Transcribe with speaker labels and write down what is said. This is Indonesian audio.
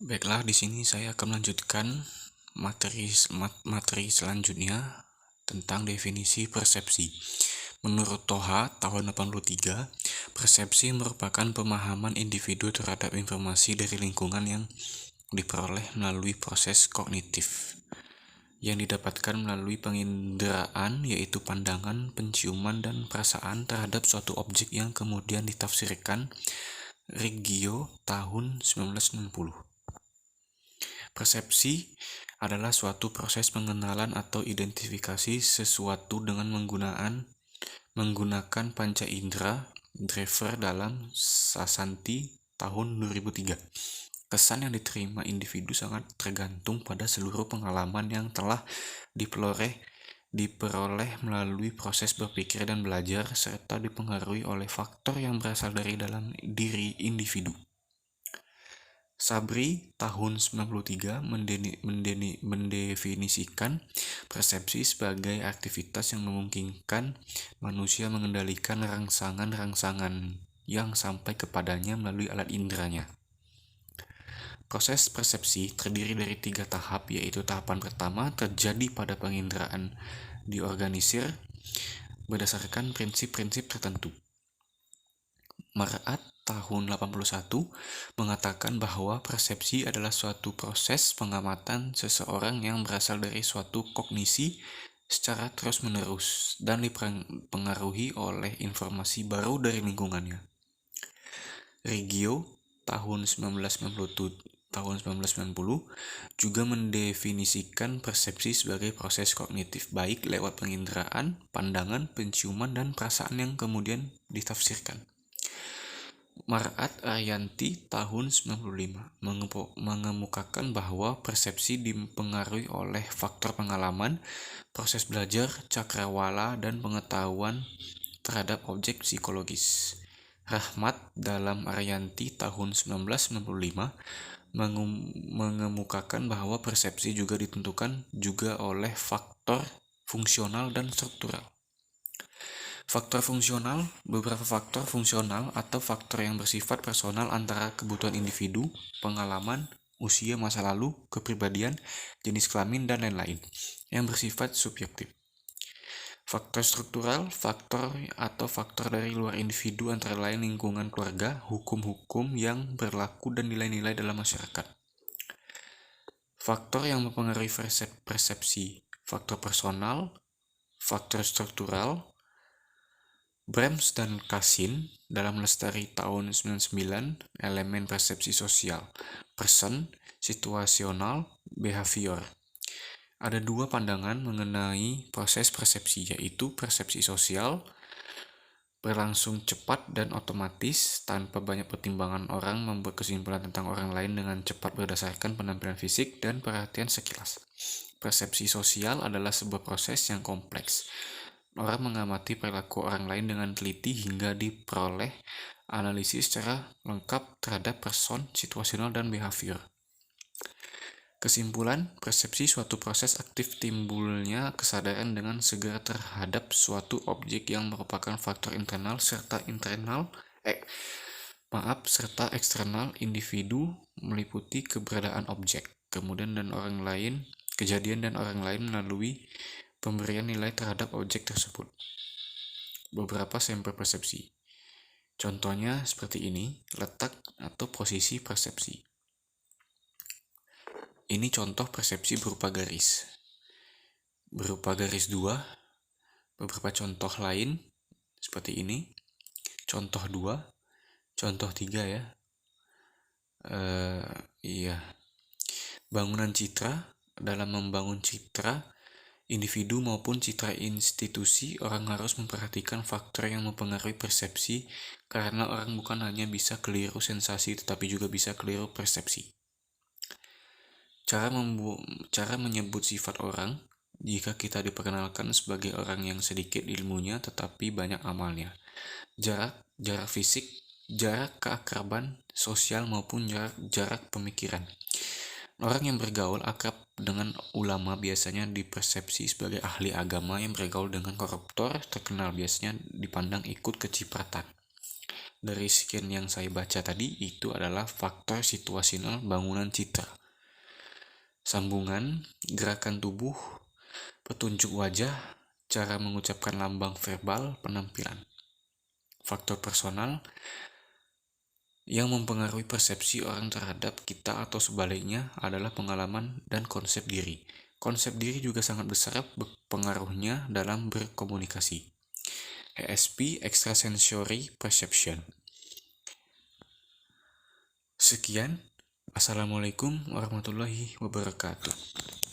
Speaker 1: Baiklah, di sini saya akan melanjutkan materi selanjutnya tentang definisi persepsi. Menurut Toha tahun 83, persepsi merupakan pemahaman individu terhadap informasi dari lingkungan yang diperoleh melalui proses kognitif yang didapatkan melalui penginderaan, yaitu pandangan, penciuman, dan perasaan terhadap suatu objek yang kemudian ditafsirkan. Reggio tahun 1960. Persepsi adalah suatu proses pengenalan atau identifikasi sesuatu dengan menggunakan panca indera. Drever dalam Sasanti tahun 2003. Kesan yang diterima individu sangat tergantung pada seluruh pengalaman yang telah diperoleh melalui proses berpikir dan belajar, serta dipengaruhi oleh faktor yang berasal dari dalam diri individu. Sabri tahun 93 mendefinisikan persepsi sebagai aktivitas yang memungkinkan manusia mengendalikan rangsangan-rangsangan yang sampai kepadanya melalui alat inderanya. Proses persepsi terdiri dari 3 tahap, yaitu tahapan pertama terjadi pada penginderaan diorganisir berdasarkan prinsip-prinsip tertentu. Maraat tahun 81 mengatakan bahwa persepsi adalah suatu proses pengamatan seseorang yang berasal dari suatu kognisi secara terus-menerus dan dipengaruhi oleh informasi baru dari lingkungannya. Reggio tahun 1990 juga mendefinisikan persepsi sebagai proses kognitif baik lewat penginderaan, pandangan, penciuman, dan perasaan yang kemudian ditafsirkan. Maraat Ariyanti tahun 95 mengemukakan bahwa persepsi dipengaruhi oleh faktor pengalaman, proses belajar, cakrawala, dan pengetahuan terhadap objek psikologis. Rahmat dalam Ariyanti tahun 1995 mengemukakan bahwa persepsi juga ditentukan juga oleh faktor fungsional dan struktural. Faktor fungsional, beberapa faktor fungsional atau faktor yang bersifat personal antara kebutuhan individu, pengalaman, usia masa lalu, kepribadian, jenis kelamin, dan lain-lain, yang bersifat subjektif. Faktor struktural, faktor atau faktor dari luar individu antara lain lingkungan keluarga, hukum-hukum yang berlaku, dan nilai-nilai dalam masyarakat. Faktor yang mempengaruhi persepsi, faktor personal, faktor struktural. Brems dan Cassin dalam Lestari tahun 99, elemen persepsi sosial, person, situasional, behavior. Ada 2 pandangan mengenai proses persepsi, yaitu persepsi sosial, berlangsung cepat dan otomatis tanpa banyak pertimbangan, orang membuat kesimpulan tentang orang lain dengan cepat berdasarkan penampilan fisik dan perhatian sekilas. Persepsi sosial adalah sebuah proses yang kompleks. Orang mengamati perilaku orang lain dengan teliti hingga diperoleh analisis secara lengkap terhadap person, situasional, dan behavior. Kesimpulan, persepsi suatu proses aktif timbulnya kesadaran dengan segera terhadap suatu objek yang merupakan faktor internal serta eksternal individu, meliputi keberadaan objek, kemudian dan orang lain, kejadian dan orang lain melalui pemberian nilai terhadap objek tersebut. Beberapa sampel persepsi. Contohnya seperti ini, letak atau posisi persepsi. Ini contoh persepsi berupa garis. Berupa garis 2, beberapa contoh lain seperti ini. Contoh 2, contoh 3 ya. Bangunan citra. Dalam membangun citra individu maupun citra institusi, orang harus memperhatikan faktor yang mempengaruhi persepsi, karena orang bukan hanya bisa keliru sensasi tetapi juga bisa keliru persepsi. Cara menyebut sifat orang, jika kita diperkenalkan sebagai orang yang sedikit ilmunya tetapi banyak amalnya. Jarak fisik, jarak keakraban sosial maupun jarak pemikiran. Orang yang bergaul akrab dengan ulama biasanya dipersepsi sebagai ahli agama, yang bergaul dengan koruptor terkenal biasanya dipandang ikut kecipratan. dari sekian yang saya baca tadi itu adalah faktor situasional bangunan citra. Sambungan, gerakan tubuh, petunjuk wajah, cara mengucapkan lambang verbal, penampilan. Faktor personal yang mempengaruhi persepsi orang terhadap kita atau sebaliknya adalah pengalaman dan konsep diri. Konsep diri juga sangat besar pengaruhnya dalam berkomunikasi. ESP, Extrasensory Perception. Sekian, Assalamualaikum warahmatullahi wabarakatuh.